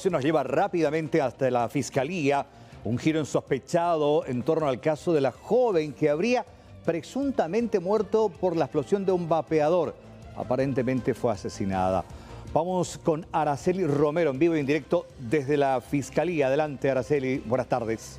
información nos lleva rápidamente hasta la Fiscalía. Un giro insospechado en torno al caso de la joven que habría presuntamente muerto por la explosión de un vapeador. Aparentemente fue asesinada. Vamos con Araceli Romero en vivo y en directo desde la Fiscalía. Adelante, Araceli. Buenas tardes.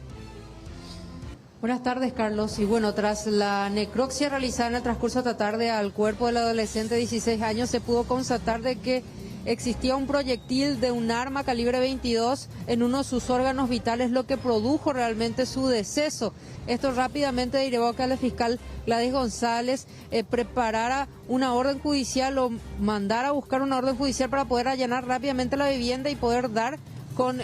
Buenas tardes, Carlos. Y bueno, tras la necropsia realizada en el transcurso de esta tarde al cuerpo del adolescente de 16 años, se pudo constatar de que existía un proyectil de un arma calibre 22 en uno de sus órganos vitales, lo que produjo realmente su deceso. Esto rápidamente derivó a que la fiscal Gladys González preparara una orden judicial o mandara a buscar una orden judicial para poder allanar rápidamente la vivienda y poder dar con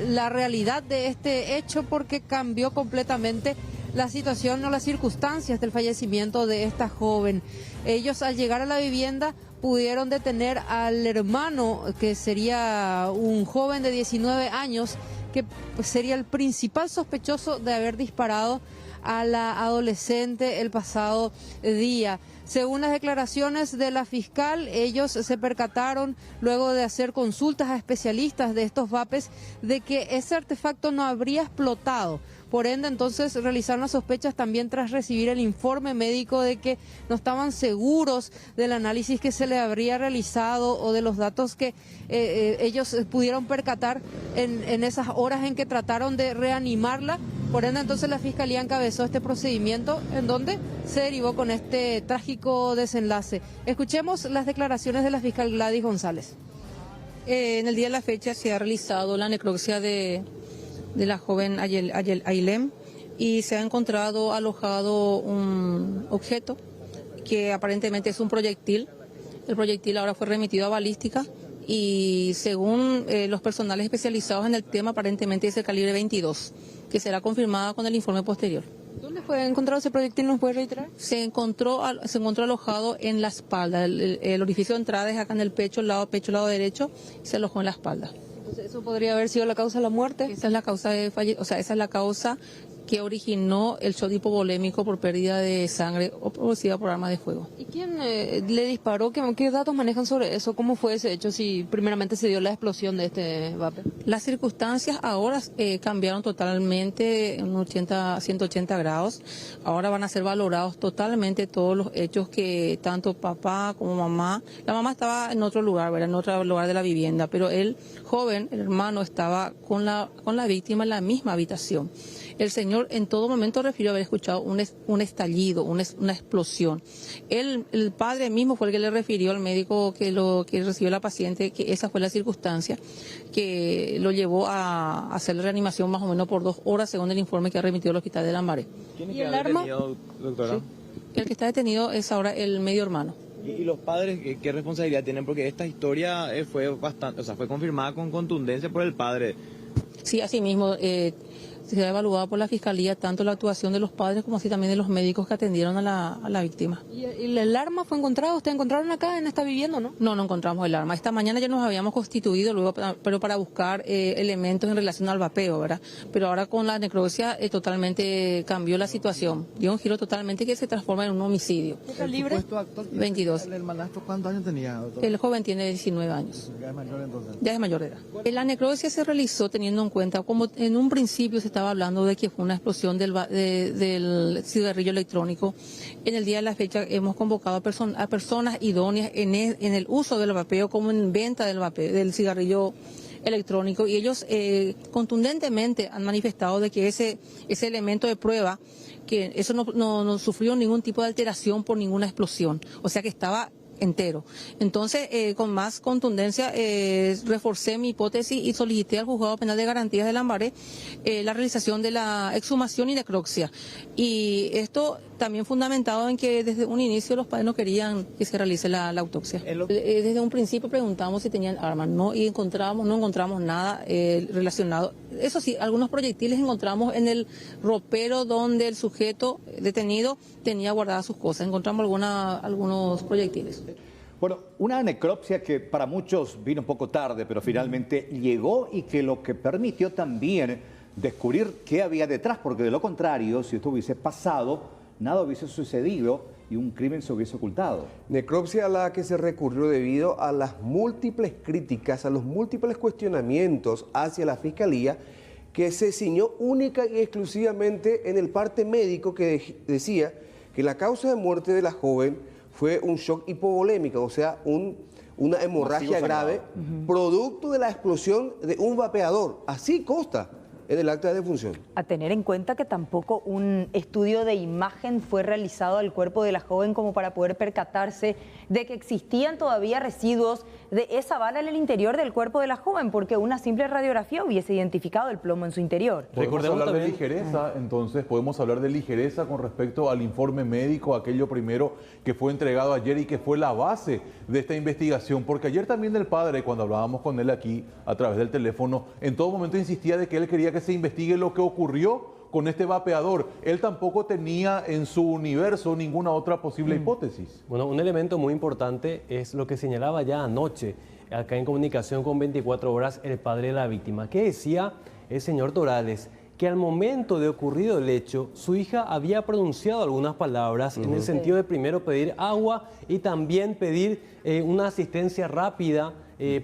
la realidad de este hecho, porque cambió completamente la situación o las circunstancias del fallecimiento de esta joven. Ellos, al llegar a la vivienda, pudieron detener al hermano, que sería un joven de 19 años, que sería el principal sospechoso de haber disparado a la adolescente el pasado día. Según las declaraciones de la fiscal, ellos se percataron, luego de hacer consultas a especialistas de estos vapes, de que ese artefacto no habría explotado. Por ende, entonces, realizaron las sospechas también tras recibir el informe médico de que no estaban seguros del análisis que se le habría realizado o de los datos que ellos pudieron percatar en esas horas en que trataron de reanimarla. Por ende, entonces, la Fiscalía encabezó este procedimiento en donde se derivó con este trágico desenlace. Escuchemos las declaraciones de la fiscal Gladys González. En el día de la fecha se ha realizado la necropsia de la joven Ailem y se ha encontrado alojado un objeto que aparentemente es un proyectil. El proyectil ahora fue remitido a balística y según los personales especializados en el tema, aparentemente es el calibre 22, que será confirmada con el informe posterior. ¿Dónde fue encontrado ese proyectil? ¿Nos puede reiterar? Se encontró alojado en la espalda. El orificio de entrada es acá en el pecho, lado derecho, y se alojó en la espalda. Entonces, ¿eso podría haber sido la causa de la muerte? Esa es la causa esa es la causa que originó el shock hipovolémico por pérdida de sangre o producida por arma de fuego. ¿Y quién le disparó? ¿Qué datos manejan sobre eso? ¿Cómo fue ese hecho si primeramente se dio la explosión de este vape? Las circunstancias ahora cambiaron totalmente en 180 grados. Ahora van a ser valorados totalmente todos los hechos que tanto papá como mamá. La mamá estaba en otro lugar, ¿verdad? En otro lugar de la vivienda, pero el joven, el hermano, estaba con la víctima en la misma habitación. El señor en todo momento refirió haber escuchado un estallido, una explosión. El padre mismo fue el que le refirió al médico que recibió la paciente que esa fue la circunstancia que lo llevó a hacer la reanimación más o menos por 2 horas, según el informe que ha remitido el hospital de Lambaré. ¿Quién es ¿Y que el está arma? detenido, doctora? Sí. El que está detenido es ahora el medio hermano. ¿Y los padres qué responsabilidad tienen? Porque esta historia fue confirmada con contundencia por el padre. Sí, asimismo, se ha evaluado por la Fiscalía tanto la actuación de los padres como así también de los médicos que atendieron a la víctima. ¿Y el arma fue encontrado? ¿Ustedes encontraron acá en esta vivienda, no? No encontramos el arma. Esta mañana ya nos habíamos constituido, luego, pero para buscar elementos en relación al vapeo, ¿verdad? Pero ahora con la necropsia totalmente cambió la situación. Dio un giro totalmente que se transforma en un homicidio. ¿Qué calibre? 22. ¿El hermanastro cuántos años tenía, doctor? El joven tiene 19 años. Ya es mayor entonces. Ya es mayor de edad. La necropsia se realizó teniendo en cuenta, como en un principio se estaba hablando de que fue una explosión del cigarrillo electrónico. En el día de la fecha hemos convocado a personas idóneas en el uso del vapeo como en venta del cigarrillo electrónico, y ellos contundentemente han manifestado de que ese elemento de prueba, que eso no sufrió ningún tipo de alteración por ninguna explosión, o sea que estaba entero. Entonces, con más contundencia, reforcé mi hipótesis y solicité al Juzgado Penal de Garantías de Lambaré la realización de la exhumación y necropsia. Y esto también fundamentado en que desde un inicio los padres no querían que se realice la autopsia. Desde un principio preguntamos si tenían armas, no encontramos nada relacionado. Eso sí, algunos proyectiles encontramos en el ropero donde el sujeto detenido tenía guardadas sus cosas. Encontramos algunos proyectiles. Bueno, una necropsia que para muchos vino un poco tarde, pero finalmente llegó y que lo que permitió también descubrir qué había detrás, porque de lo contrario, si esto hubiese pasado, nada hubiese sucedido y un crimen se hubiese ocultado. Necropsia a la que se recurrió debido a las múltiples críticas, a los múltiples cuestionamientos hacia la Fiscalía, que se ciñó única y exclusivamente en el parte médico que decía que la causa de muerte de la joven fue un shock hipovolémico, o sea, una hemorragia grave, producto de la explosión de un vapeador. Así consta en el acta de defunción. A tener en cuenta que tampoco un estudio de imagen fue realizado al cuerpo de la joven como para poder percatarse de que existían todavía residuos de esa bala en el interior del cuerpo de la joven, porque una simple radiografía hubiese identificado el plomo en su interior. Podemos hablar de ligereza, entonces podemos hablar de ligereza con respecto al informe médico, aquello primero que fue entregado ayer y que fue la base de esta investigación, porque ayer también el padre, cuando hablábamos con él aquí a través del teléfono, en todo momento insistía de que él quería que se investigue lo que ocurrió con este vapeador. Él tampoco tenía en su universo ninguna otra posible hipótesis. Bueno, un elemento muy importante es lo que señalaba ya anoche, acá en comunicación con 24 horas, el padre de la víctima, que decía el señor Torales que al momento de ocurrido el hecho, su hija había pronunciado algunas palabras en el sentido de primero pedir agua y también pedir una asistencia rápida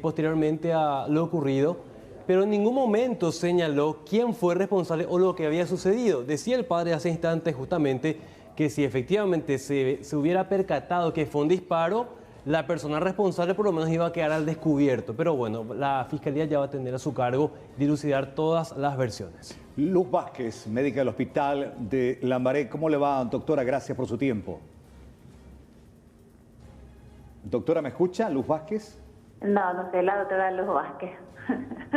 posteriormente a lo ocurrido, pero en ningún momento señaló quién fue responsable o lo que había sucedido. Decía el padre hace instantes justamente que si efectivamente se hubiera percatado que fue un disparo, la persona responsable por lo menos iba a quedar al descubierto. Pero bueno, la Fiscalía ya va a tener a su cargo dilucidar todas las versiones. Luz Vázquez, médica del Hospital de Lambaré. ¿Cómo le va, doctora? Gracias por su tiempo. Doctora, ¿me escucha? Luz Vázquez. No, no soy la doctora Luz Vázquez.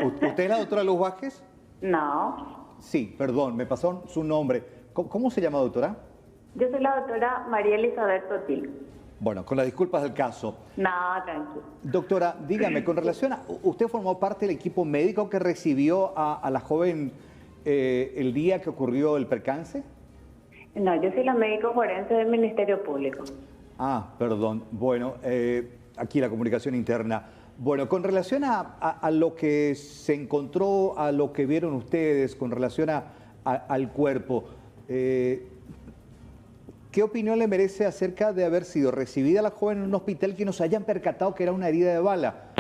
¿Usted es la doctora Luz Vázquez? No. Sí, perdón, me pasó su nombre. ¿Cómo se llama, doctora? Yo soy la doctora María Elizabeth Totil. Bueno, con las disculpas del caso. No, tranquilo. Doctora, dígame, con relación a... ¿Usted formó parte del equipo médico que recibió a la joven el día que ocurrió el percance? No, yo soy la médico forense del Ministerio Público. Ah, perdón. Bueno, aquí la comunicación interna. Bueno, con relación a lo que se encontró, a lo que vieron ustedes, con relación al cuerpo, ¿qué opinión le merece acerca de haber sido recibida la joven en un hospital que nos hayan percatado que era una herida de bala?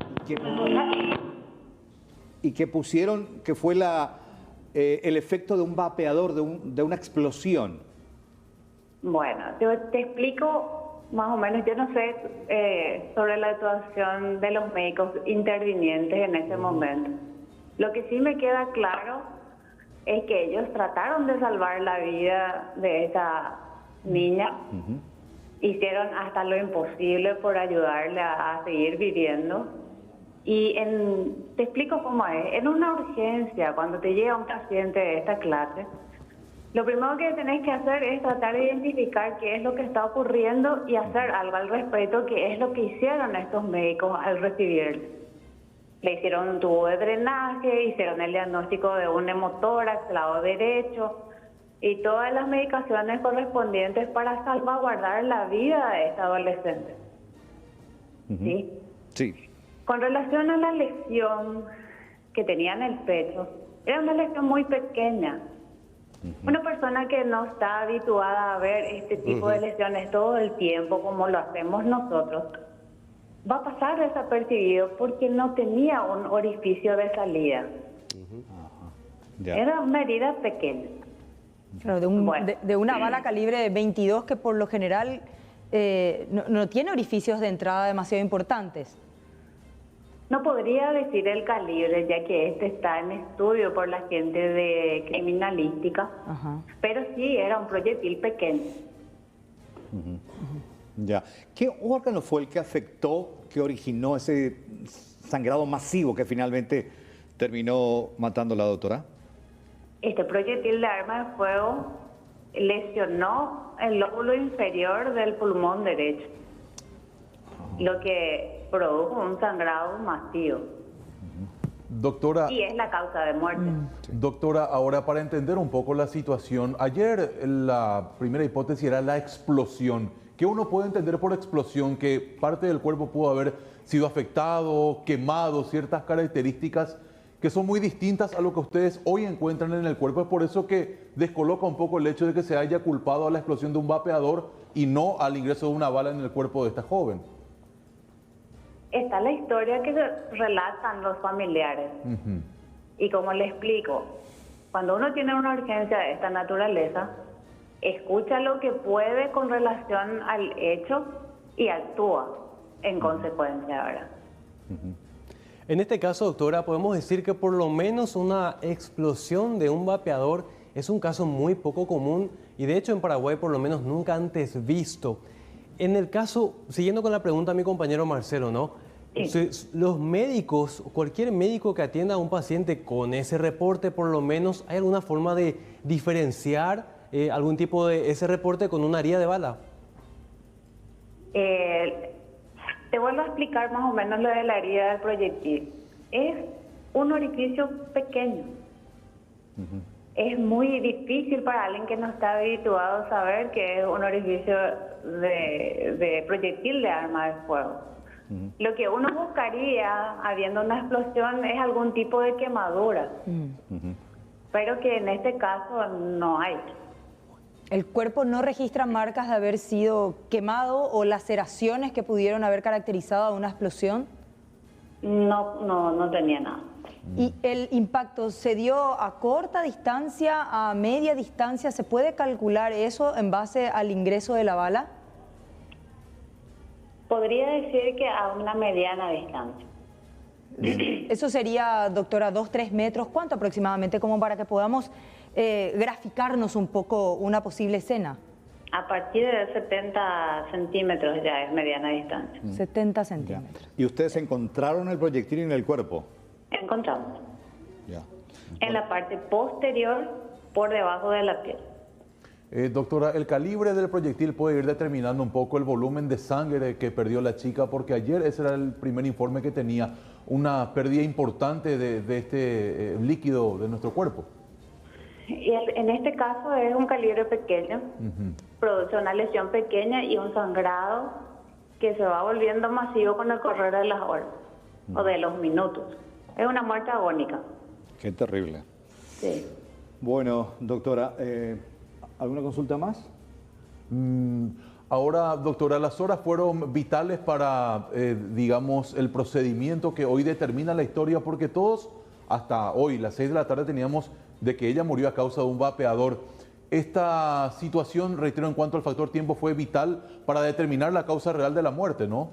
Y que pusieron que fue el efecto de un vapeador, de una explosión. Bueno, te explico más o menos. Yo no sé sobre la actuación de los médicos intervinientes en ese momento. Lo que sí me queda claro es que ellos trataron de salvar la vida de esa niña, hicieron hasta lo imposible por ayudarle a seguir viviendo. Y te explico cómo es. En una urgencia, cuando te llega un paciente de esta clase, lo primero que tenés que hacer es tratar de identificar qué es lo que está ocurriendo y hacer algo al respecto, que es lo que hicieron estos médicos al recibirle. Le hicieron un tubo de drenaje, hicieron el diagnóstico de un hemotórax, lado derecho, y todas las medicaciones correspondientes para salvaguardar la vida de esta adolescente. ¿Sí? Sí. Con relación a la lesión que tenía en el pecho, era una lesión muy pequeña. Una persona que no está habituada a ver este tipo de lesiones todo el tiempo, como lo hacemos nosotros, va a pasar desapercibido porque no tenía un orificio de salida. Era una herida pequeña. Claro, de una bala calibre 22 que por lo general no tiene orificios de entrada demasiado importantes. No podría decir el calibre, ya que este está en estudio por la gente de criminalística, pero sí era un proyectil pequeño. Ya. ¿Qué órgano fue el que afectó, que originó ese sangrado masivo que finalmente terminó matando a la doctora? Este proyectil de arma de fuego lesionó el lóbulo inferior del pulmón derecho, lo que produjo un sangrado masivo. Doctora, y es la causa de muerte. Doctora, ahora para entender un poco la situación, ayer la primera hipótesis era la explosión. ¿Qué uno puede entender por explosión? Que parte del cuerpo pudo haber sido afectado, quemado, ciertas características que son muy distintas a lo que ustedes hoy encuentran en el cuerpo. Es por eso que descoloca un poco el hecho de que se haya culpado a la explosión de un vapeador y no al ingreso de una bala en el cuerpo de esta joven. Está la historia que relatan los familiares. Y como le explico, cuando uno tiene una urgencia de esta naturaleza, escucha lo que puede con relación al hecho y actúa en consecuencia, ¿verdad? En este caso, doctora, podemos decir que por lo menos una explosión de un vapeador es un caso muy poco común y de hecho en Paraguay por lo menos nunca antes visto. En el caso, siguiendo con la pregunta de mi compañero Marcelo, ¿no? Sí. Los médicos, cualquier médico que atienda a un paciente con ese reporte, por lo menos, ¿hay alguna forma de diferenciar algún tipo de ese reporte con una herida de bala? Te vuelvo a explicar más o menos lo de la herida del proyectil. Es un orificio pequeño. Es muy difícil para alguien que no está habituado a saber que es un orificio de proyectil de arma de fuego. Lo que uno buscaría, habiendo una explosión, es algún tipo de quemadura. Pero que en este caso no hay. ¿El cuerpo no registra marcas de haber sido quemado o laceraciones que pudieron haber caracterizado a una explosión? No tenía nada. ¿Y el impacto se dio a corta distancia, a media distancia? ¿Se puede calcular eso en base al ingreso de la bala? Podría decir que a una mediana distancia. Eso sería, doctora, 2-3 metros. ¿Cuánto aproximadamente? Como para que podamos graficarnos un poco una posible escena. A partir de 70 centímetros ya es mediana distancia. 70 centímetros. ¿Y ustedes encontraron el proyectil en el cuerpo? Encontramos. Ya. En la parte posterior, por debajo de la piel. Doctora, el calibre del proyectil puede ir determinando un poco el volumen de sangre que perdió la chica, porque ayer ese era el primer informe que tenía una pérdida importante de este líquido de nuestro cuerpo. Y en este caso es un calibre pequeño, produce una lesión pequeña y un sangrado que se va volviendo masivo con el correr de las horas o de los minutos. Es una muerte agónica. Qué terrible. Sí. Bueno, doctora, ¿alguna consulta más? Ahora, doctora, las horas fueron vitales para, digamos, el procedimiento que hoy determina la historia, porque todos, hasta hoy, las 6 de la tarde, teníamos de que ella murió a causa de un vapeador. Esta situación, reitero, en cuanto al factor tiempo, fue vital para determinar la causa real de la muerte, ¿no?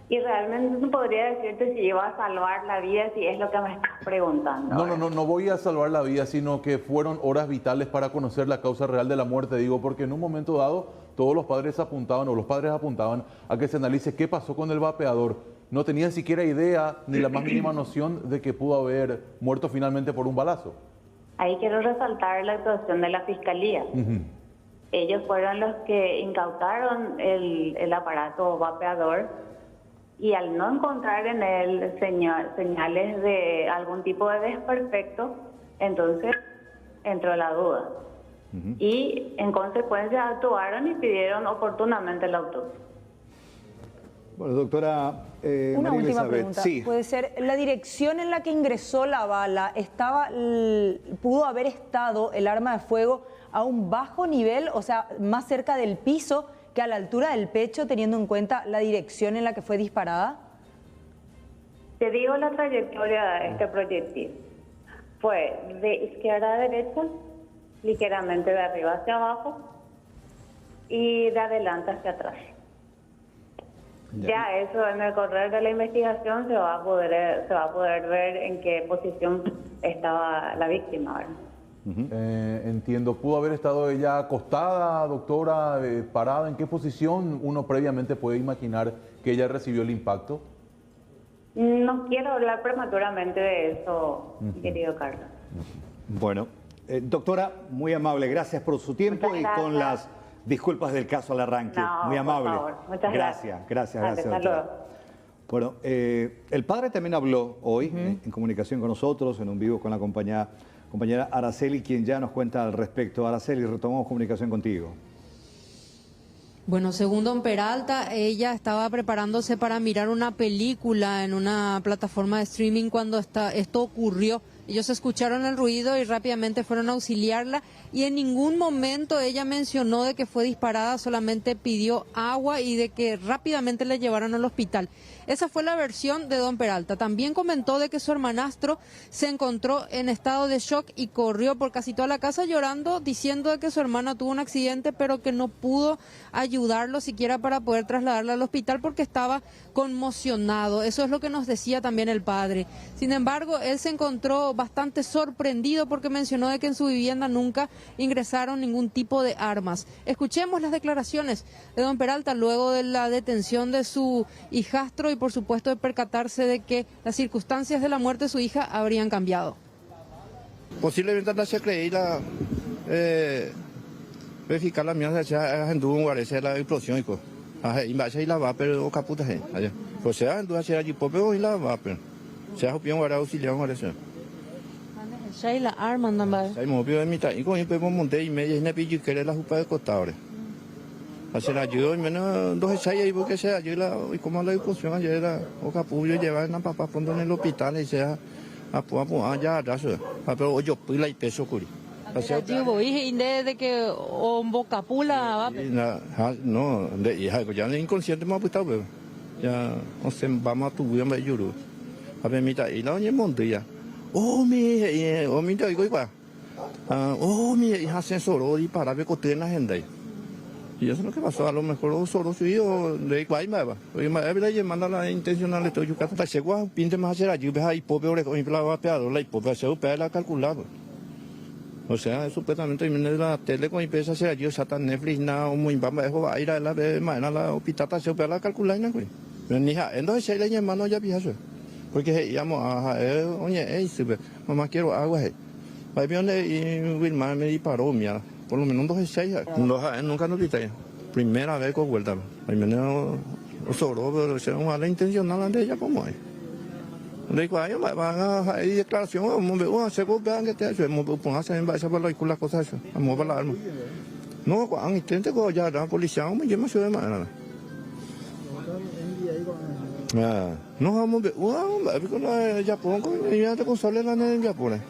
Y realmente no podría decirte si iba a salvar la vida, si es lo que me estás preguntando. No voy a salvar la vida, sino que fueron horas vitales para conocer la causa real de la muerte, digo, porque en un momento dado todos los padres apuntaban a que se analice qué pasó con el vapeador. No tenían siquiera idea ni la más mínima noción de que pudo haber muerto finalmente por un balazo. Ahí quiero resaltar la actuación de la Fiscalía. Ellos fueron los que incautaron el aparato vapeador y al no encontrar en él señales de algún tipo de desperfecto, entonces entró la duda. Y en consecuencia actuaron y pidieron oportunamente la autopsia. Bueno, doctora Una María última Elizabeth, pregunta. sí. ¿Puede ser la dirección en la que ingresó la bala? ¿Pudo haber estado el arma de fuego a un bajo nivel, o sea, más cerca del piso que a la altura del pecho, teniendo en cuenta la dirección en la que fue disparada? Te digo la trayectoria de este proyectil. Fue de izquierda a derecha, ligeramente de arriba hacia abajo y de adelante hacia atrás. Ya eso en el correr de la investigación se va a poder ver en qué posición estaba la víctima, ¿verdad? Entiendo. ¿Pudo haber estado ella acostada, doctora, parada? ¿En qué posición uno previamente puede imaginar que ella recibió el impacto? No quiero hablar prematuramente de eso, querido Carlos. Bueno, doctora, muy amable. Gracias por su tiempo y con las disculpas del caso al arranque. No, muy amable. por favor. Muchas gracias. Gracias, Hasta doctora. luego. Bueno, el padre también habló hoy en comunicación con nosotros, en un vivo con la compañera Araceli, quien ya nos cuenta al respecto. Araceli, retomamos comunicación contigo. Bueno, según don Peralta, ella estaba preparándose para mirar una película en una plataforma de streaming cuando esto ocurrió. Ellos escucharon el ruido y rápidamente fueron a auxiliarla y en ningún momento ella mencionó de que fue disparada, solamente pidió agua y de que rápidamente le llevaron al hospital. Esa fue la versión de don Peralta. También comentó de que su hermanastro se encontró en estado de shock y corrió por casi toda la casa llorando, diciendo de que su hermana tuvo un accidente, pero que no pudo ayudarlo siquiera para poder trasladarla al hospital porque estaba conmocionado. Eso es lo que nos decía también el padre. Sin embargo, él se encontró bastante sorprendido porque mencionó de que en su vivienda nunca ingresaron ningún tipo de armas. Escuchemos las declaraciones de don Peralta luego de la detención de su hijastro y por supuesto de percatarse de que las circunstancias de la muerte de su hija habrían cambiado. Posiblemente no se creía verificar la mía se anduvo en Guarese la explosión y va a ser la va pero caputa allá pues se anduvo a hacer allí popeo y la va pero se ha opinión guardado auxiliar en Guarese Sai la arma namba. Sai movió de mitad y con el pego monté y media y ne pillo que la jupa de costado. Hacer ayuda y menos dos ensayos ahí porque se ayuda y como la discusión ayer era o capullo llevar a papá fondo en el hospital y sea a ya atrás pero yo pila y peso curi. Ayubo y de que ombo capula no de hija ya no inconsciente me ha puesto ya no sé vamos a tu vida me ayudo. A ver mitad y la oye monte ya. Mi te digo igual. Mi hija se ensoró y para ver que en la agenda. Y eso es lo que pasó, a lo mejor solo su hijo de igual me va. Oye, me había llamado la intencional de todo yo que se guau, pinte más hacer allí, ves ahí pobre con mi plava peado, la hipope se upea la calculada. O sea, supuestamente en la tele con empieza a hacer allí, satan Netflix na o muy bamba, eso va a ir a la vez mañana la hospital se upea la calculada, güey. Ni hija, entonces se le llamaron ya viejo. Porque íbamos a oye, mamá quiero agua. Ahí viene y Wilmar me disparó, mira, por lo menos 2-6. Nunca nos quité. Primera vez con vuelta. Ahí viene solo, pero se va a la intencional de ella como hay. De igual, van a declaración, se vean que te hace, póngase en base para las cosas, vamos para la arma. No, cuando intente ya la policía, me llama ciudad de manera. No vamos a ver con el Japón, con soledad en el Japón.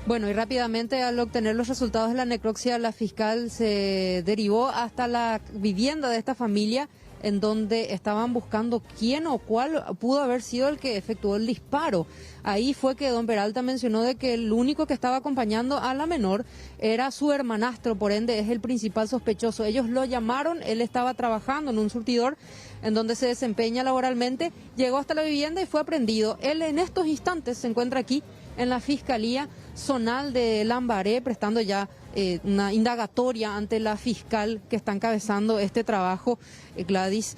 Bueno, y rápidamente al obtener los resultados de la necropsia, la fiscal se derivó hasta la vivienda de esta familia en donde estaban buscando quién o cuál pudo haber sido el que efectuó el disparo. Ahí fue que don Peralta mencionó de que el único que estaba acompañando a la menor era su hermanastro, por ende es el principal sospechoso. Ellos lo llamaron, él estaba trabajando en un surtidor en donde se desempeña laboralmente, llegó hasta la vivienda y fue aprehendido. Él en estos instantes se encuentra aquí en la Fiscalía Zonal de Lambaré, prestando ya una indagatoria ante la fiscal que está encabezando este trabajo, Gladys,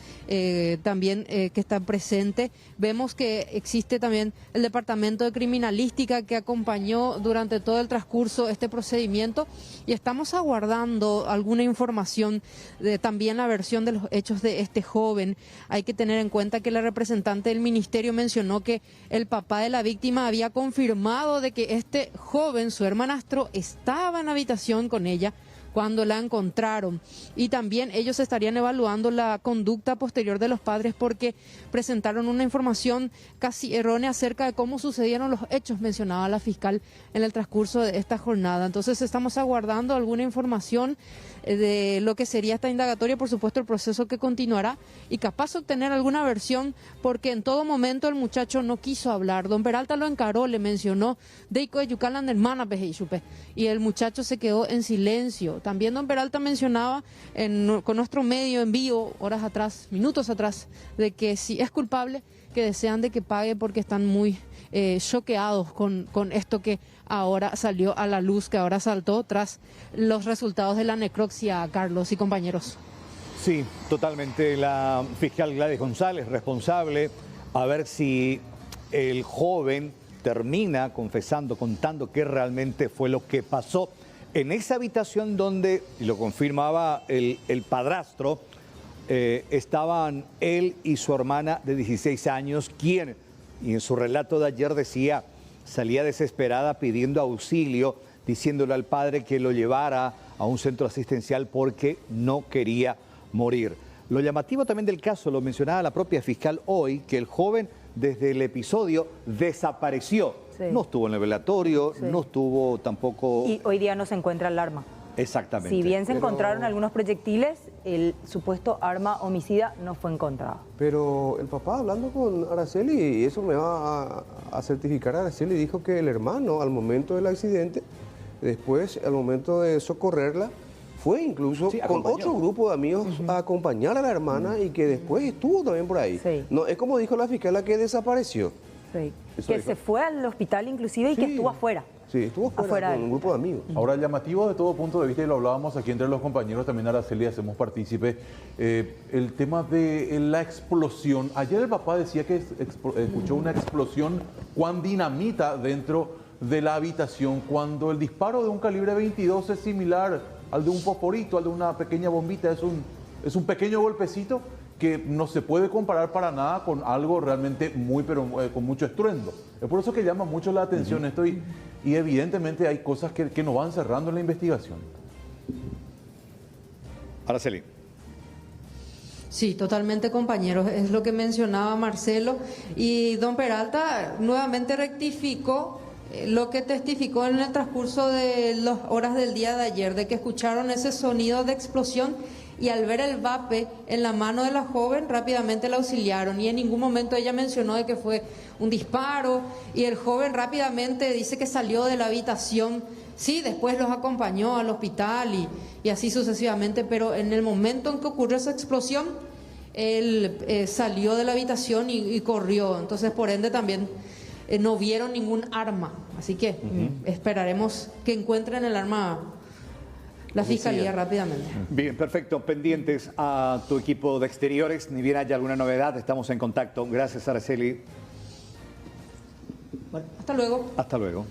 también que está presente. Vemos que existe también el Departamento de Criminalística que acompañó durante todo el transcurso este procedimiento y estamos aguardando alguna información de también la versión de los hechos de este joven. Hay que tener en cuenta que la representante del ministerio mencionó que el papá de la víctima había confirmado de que este joven, su hermanastro, estaba en habitación con ella cuando la encontraron y también ellos estarían evaluando la conducta posterior de los padres porque presentaron una información casi errónea acerca de cómo sucedieron los hechos, mencionaba la fiscal en el transcurso de esta jornada. Entonces estamos aguardando alguna información de lo que sería esta indagatoria, por supuesto el proceso que continuará y capaz obtener alguna versión porque en todo momento el muchacho no quiso hablar. Don Peralta lo encaró, le mencionó Deiko de Yucalán hermana y el muchacho se quedó en silencio. También don Peralta mencionaba con nuestro medio en vivo, horas atrás, minutos atrás, de que si es culpable, que desean de que pague porque están muy choqueados con esto que ahora salió a la luz, que ahora saltó tras los resultados de la necropsia, Carlos y compañeros. Sí, totalmente. La fiscal Gladys González, responsable, a ver si el joven termina confesando, contando qué realmente fue lo que pasó en esa habitación donde, y lo confirmaba el padrastro, estaban él y su hermana de 16 años, quien, y en su relato de ayer decía, salía desesperada pidiendo auxilio, diciéndole al padre que lo llevara a un centro asistencial porque no quería morir. Lo llamativo también del caso, lo mencionaba la propia fiscal hoy, que el joven desde el episodio desapareció. Sí. No estuvo en el velatorio, Sí. no estuvo tampoco... Y hoy día no se encuentra el arma. Exactamente. Si bien se encontraron algunos proyectiles, el supuesto arma homicida no fue encontrado. Pero el papá hablando con Araceli, y eso me va a certificar Araceli, dijo que el hermano al momento del accidente, después al momento de socorrerla, fue incluso Sí, con acompañó. otro grupo de amigos a acompañar a la hermana y que después estuvo también por ahí. Sí. No, es como dijo la fiscal, que desapareció. Sí. Eso Que dijo. se fue al hospital inclusive y que Sí. estuvo afuera. Sí, estuvo Afuera fuera de con él. un grupo de amigos. Ahora, llamativo de todo punto de vista, y lo hablábamos aquí entre los compañeros, también Araceli hacemos partícipe, el tema de la explosión. Ayer el papá decía que escuchó una explosión con dinamita dentro de la habitación, cuando el disparo de un calibre 22 es similar al de un fosforito, al de una pequeña bombita, es un pequeño golpecito que no se puede comparar para nada con algo realmente con mucho estruendo. Es por eso que llama mucho la atención esto y evidentemente hay cosas que nos van cerrando en la investigación. Araceli. Sí, totalmente, compañeros. Es lo que mencionaba Marcelo. Y don Peralta nuevamente rectificó lo que testificó en el transcurso de las horas del día de ayer, de que escucharon ese sonido de explosión y al ver el vape en la mano de la joven rápidamente la auxiliaron y en ningún momento ella mencionó de que fue un disparo y el joven rápidamente dice que salió de la habitación. Sí, después los acompañó al hospital y así sucesivamente, pero en el momento en que ocurrió esa explosión, él salió de la habitación y corrió. Entonces, por ende, también no vieron ningún arma. Así que esperaremos que encuentren el arma la fiscalía rápidamente. Bien, perfecto. Pendientes a tu equipo de exteriores. Ni bien haya alguna novedad, estamos en contacto. Gracias, Araceli. Bueno, hasta luego. Hasta luego.